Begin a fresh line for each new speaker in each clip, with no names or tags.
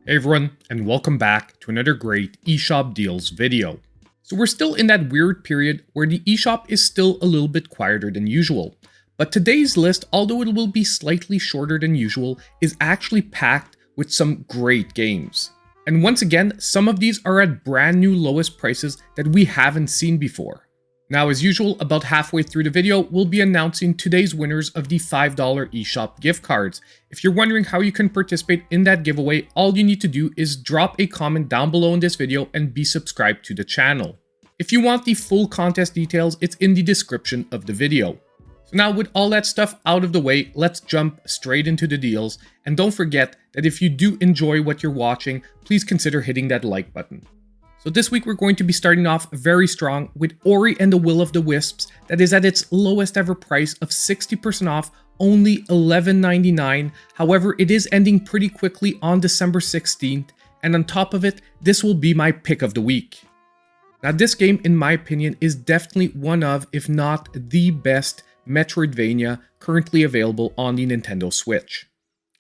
Hey everyone, and welcome back to another great eShop deals video. So we're still in that weird period where the eShop is still a little bit quieter than usual. But today's list, although it will be slightly shorter than usual, is actually packed with some great games. And once again, some of these are at brand new lowest prices that we haven't seen before. Now, as usual, about halfway through the video, we'll be announcing today's winners of the $5 eShop gift cards. If you're wondering how you can participate in that giveaway, all you need to do is drop a comment down below in this video and be subscribed to the channel. If you want the full contest details, it's in the description of the video. So now with all that stuff out of the way, let's jump straight into the deals. And don't forget that if you do enjoy what you're watching, please consider hitting that like button. So this week we're going to be starting off very strong with Ori and the Will of the Wisps that is at its lowest ever price of 60% off, only $11.99. However, it is ending pretty quickly on December 16th, and on top of it, this will be my pick of the week. Now this game, in my opinion, is definitely one of, if not the best Metroidvania currently available on the Nintendo Switch.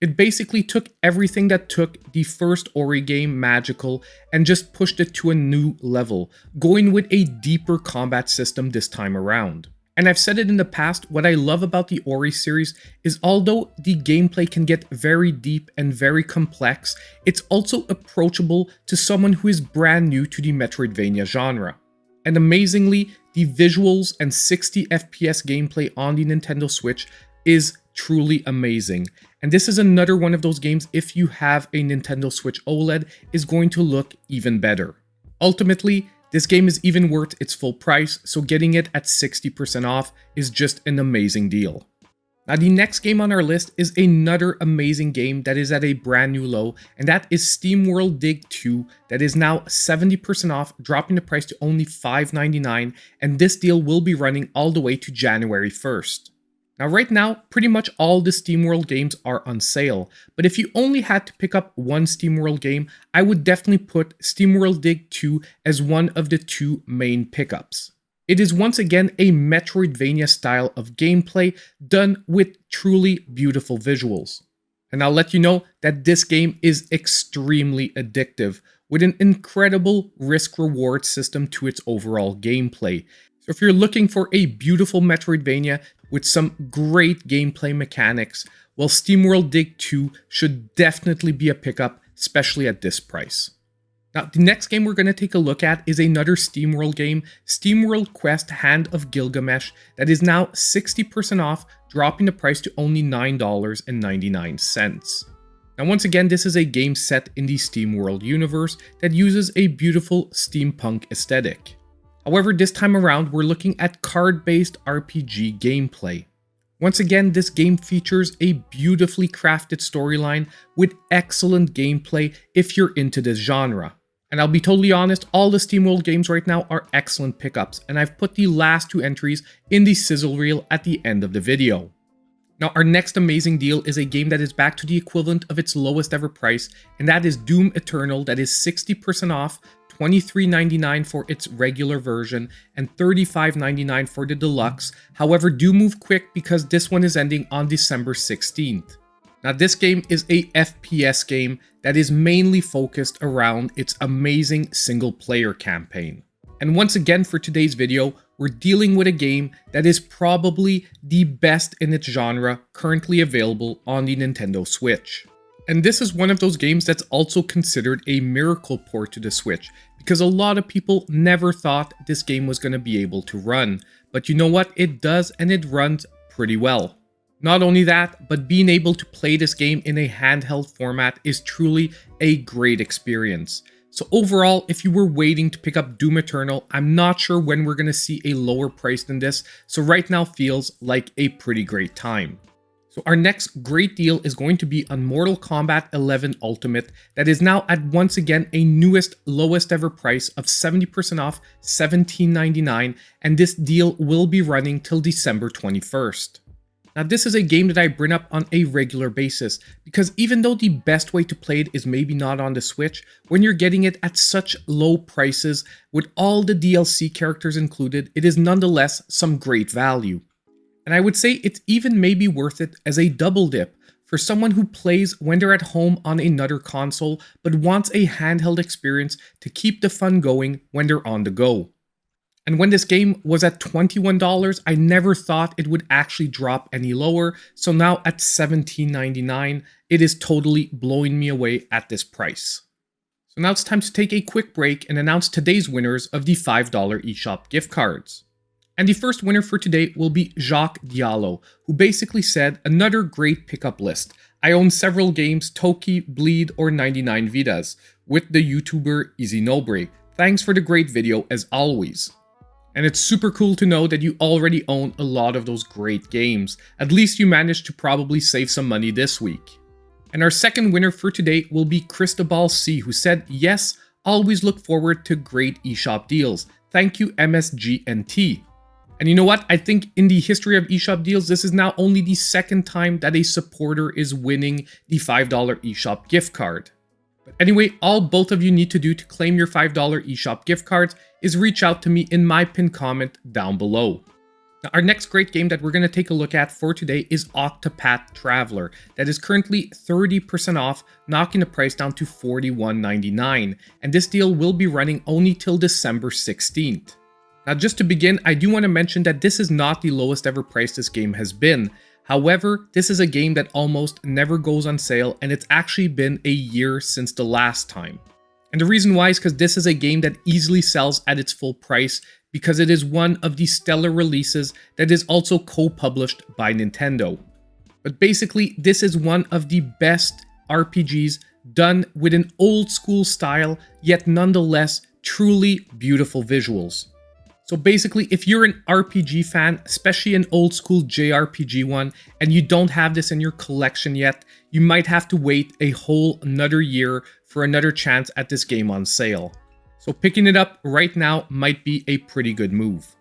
It basically took everything that took the first Ori game, Magical, and just pushed it to a new level, going with a deeper combat system this time around. And I've said it in the past, what I love about the Ori series is although the gameplay can get very deep and very complex, it's also approachable to someone who is brand new to the Metroidvania genre. And amazingly, the visuals and 60 FPS gameplay on the Nintendo Switch is truly amazing. And this is another one of those games, if you have a Nintendo Switch OLED, is going to look even better. Ultimately, this game is even worth its full price, so getting it at 60% off is just an amazing deal. Now the next game on our list is another amazing game that is at a brand new low, and that is Steamworld Dig 2 that is now 70% off, dropping the price to only $5.99, and this deal will be running all the way to January 1st. Now right now, pretty much all the Steamworld games are on sale, but if you only had to pick up one Steamworld game, I would definitely put Steamworld Dig 2 as one of the two main pickups. It is once again a Metroidvania style of gameplay done with truly beautiful visuals. And I'll let you know that this game is extremely addictive, with an incredible risk-reward system to its overall gameplay. So if you're looking for a beautiful Metroidvania with some great gameplay mechanics, well, Steamworld Dig 2 should definitely be a pickup, especially at this price. Now, the next game we're going to take a look at is another Steamworld game, Steamworld Quest Hand of Gilgamesh, that is now 60% off, dropping the price to only $9.99. Now, once again, this is a game set in the Steamworld universe that uses a beautiful steampunk aesthetic. However, this time around, we're looking at card-based RPG gameplay. Once again, this game features a beautifully crafted storyline with excellent gameplay if you're into this genre. And I'll be totally honest, all the Steamworld games right now are excellent pickups, and I've put the last two entries in the Sizzle reel at the end of the video. Now, our next amazing deal is a game that is back to the equivalent of its lowest ever price, and that is Doom Eternal, that is 60% off, $23.99 for its regular version and $35.99 for the deluxe. However, do move quick because this one is ending on December 16th. Now, this game is a FPS game that is mainly focused around its amazing single-player campaign. And once again, for today's video, we're dealing with a game that is probably the best in its genre currently available on the Nintendo Switch. And this is one of those games that's also considered a miracle port to the Switch, because a lot of people never thought this game was going to be able to run. But you know what? It does, and it runs pretty well. Not only that, but being able to play this game in a handheld format is truly a great experience. So overall, if you were waiting to pick up Doom Eternal, I'm not sure when we're going to see a lower price than this, so right now feels like a pretty great time. So our next great deal is going to be on Mortal Kombat 11 Ultimate that is now at once again a newest lowest ever price of 70% off, $17.99, and this deal will be running till December 21st. Now this is a game that I bring up on a regular basis because even though the best way to play it is maybe not on the Switch, when you're getting it at such low prices with all the DLC characters included, it is nonetheless some great value. And I would say it's even maybe worth it as a double dip. For for someone who plays when they're at home on another console but wants a handheld experience to keep the fun going when they're on the go. And when this game was at $21, I never thought it would actually drop any lower, so now at $17.99, it is totally blowing me away at this price. So now it's time to take a quick break and announce today's winners of the $5 eShop gift cards. And the first winner for today will be Jacques Diallo, who basically said, another great pickup list. I own several games, Toki, Bleed, or 99 Vidas, with the YouTuber Easy Nobre. Thanks for the great video as always. And it's super cool to know that you already own a lot of those great games. At least you managed to probably save some money this week. And our second winner for today will be Cristobal C, who said, yes, always look forward to great eShop deals. Thank you MSGNT. And you know what? I think in the history of eShop deals, this is now only the second time that a supporter is winning the $5 eShop gift card. But anyway, all both of you need to do to claim your $5 eShop gift cards is reach out to me in my pinned comment down below. Now, our next great game that we're going to take a look at for today is Octopath Traveler, that is currently 30% off, knocking the price down to $41.99, and this deal will be running only till December 16th. Now just to begin, I do want to mention that this is not the lowest ever price this game has been. However, this is a game that almost never goes on sale, and it's actually been a year since the last time. And the reason why is because this is a game that easily sells at its full price because it is one of the stellar releases that is also co-published by Nintendo. But basically, this is one of the best RPGs done with an old school style, yet nonetheless truly beautiful visuals. So basically, if you're an RPG fan, especially an old school JRPG one, and you don't have this in your collection yet, you might have to wait a whole another year for another chance at this game on sale. So picking it up right now might be a pretty good move.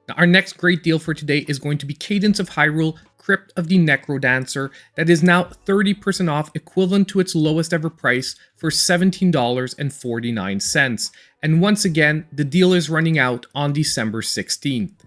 Now, our next great deal for today is going to be Cadence of Hyrule, Crypt of the Necrodancer, that is now 30% off, equivalent to its lowest ever price for $17.49. And once again, the deal is running out on December 16th.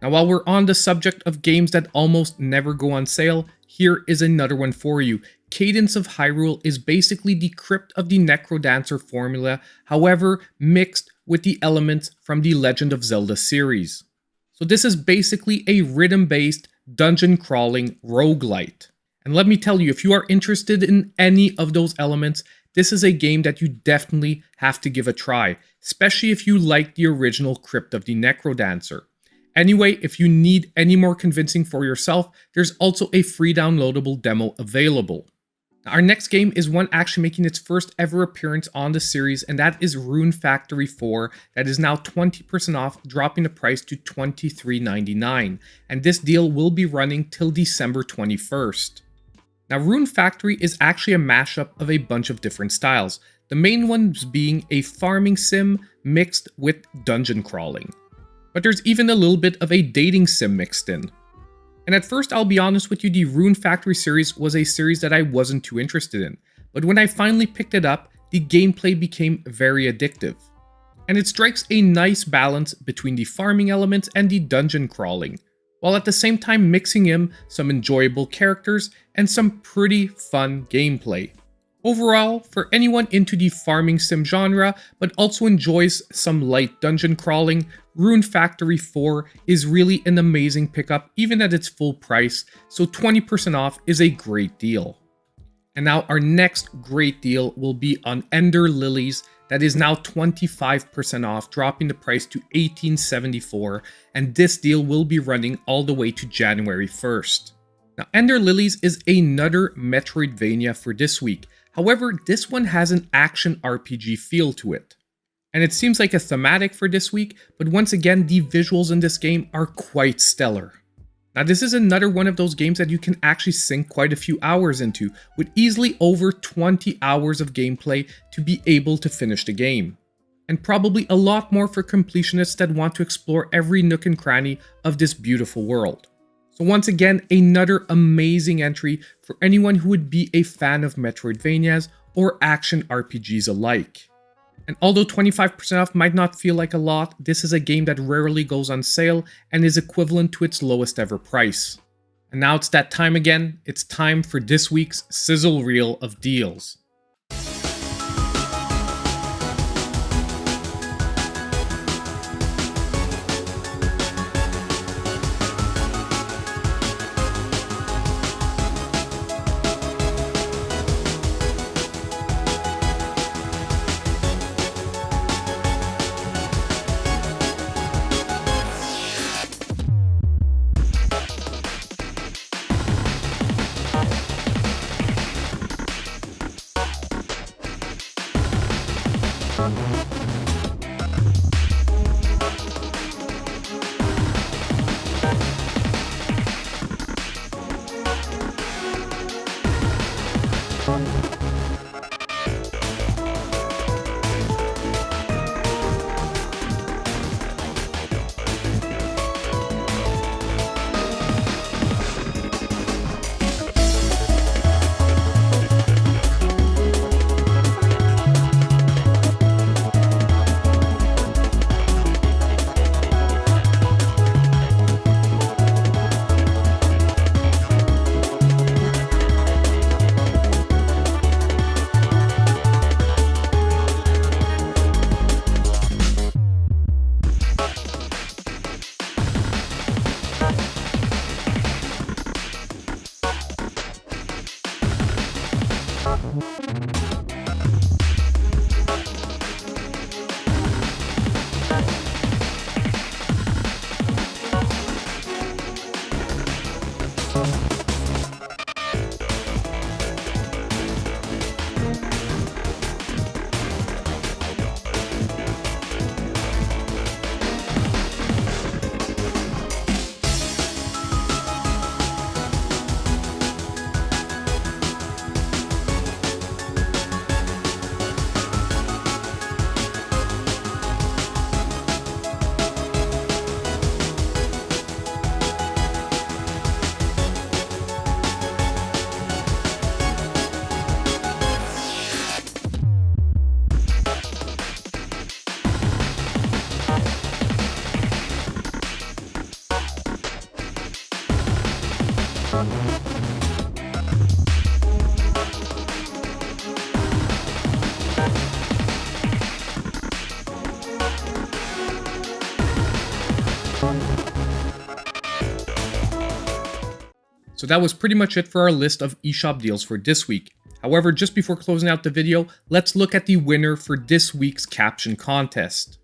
Now, while we're on the subject of games that almost never go on sale, here is another one for you. Cadence of Hyrule is basically the Crypt of the Necrodancer formula, however, mixed with the elements from the Legend of Zelda series. So this is basically a rhythm-based, dungeon-crawling roguelite. And let me tell you, if you are interested in any of those elements, this is a game that you definitely have to give a try, especially if you like the original Crypt of the Necrodancer. Anyway, if you need any more convincing for yourself, there's also a free downloadable demo available. Now, our next game is one actually making its first ever appearance on the series, and that is Rune Factory 4, that is now 20% off, dropping the price to $23.99, and this deal will be running till December 21st. Now, Rune Factory is actually a mashup of a bunch of different styles, the main ones being a farming sim mixed with dungeon crawling. But there's even a little bit of a dating sim mixed in. And at first, I'll be honest with you, the Rune Factory series was a series that I wasn't too interested in. But when I finally picked it up, the gameplay became very addictive. And it strikes a nice balance between the farming elements and the dungeon crawling, while at the same time mixing in some enjoyable characters and some pretty fun gameplay. Overall, for anyone into the farming sim genre, but also enjoys some light dungeon crawling, Rune Factory 4 is really an amazing pickup even at its full price, so 20% off is a great deal. And now our next great deal will be on Ender Lilies, that is now 25% off, dropping the price to $18.74, and this deal will be running all the way to January 1st. Now, Ender Lilies is another Metroidvania for this week. However, this one has an action RPG feel to it. And it seems like a thematic for this week, but once again, the visuals in this game are quite stellar. Now, this is another one of those games that you can actually sink quite a few hours into, with easily over 20 hours of gameplay to be able to finish the game. And probably a lot more for completionists that want to explore every nook and cranny of this beautiful world. So once again, another amazing entry for anyone who would be a fan of Metroidvanias or action RPGs alike. And although 25% off might not feel like a lot, this is a game that rarely goes on sale and is equivalent to its lowest ever price. And now it's that time again. It's time for this week's Sizzle Reel of deals. So that was pretty much it for our list of eShop deals for this week. However, just before closing out the video, let's look at the winner for this week's Caption contest.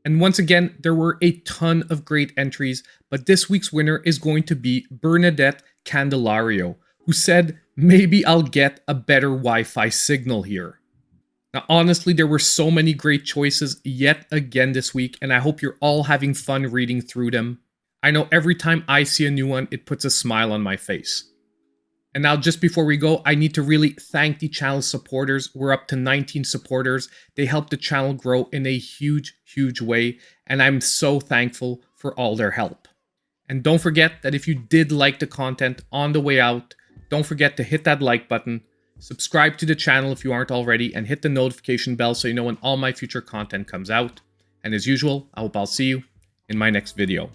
And once again, there were a ton of great entries, but this week's winner is going to be Bernadette Candelario, who said, maybe I'll get a better Wi-Fi signal here. Now, honestly, there were so many great choices yet again this week, and I hope you're all having fun reading through them. I know every time I see a new one, it puts a smile on my face. And now, just before we go, I need to really thank the channel's supporters. We're up to 19 supporters. They helped the channel grow in a huge, huge way, and I'm so thankful for all their help. And don't forget that if you did like the content on the way out, don't forget to hit that like button, subscribe to the channel if you aren't already, and hit the notification bell so you know when all my future content comes out. And as usual, I hope I'll see you in my next video.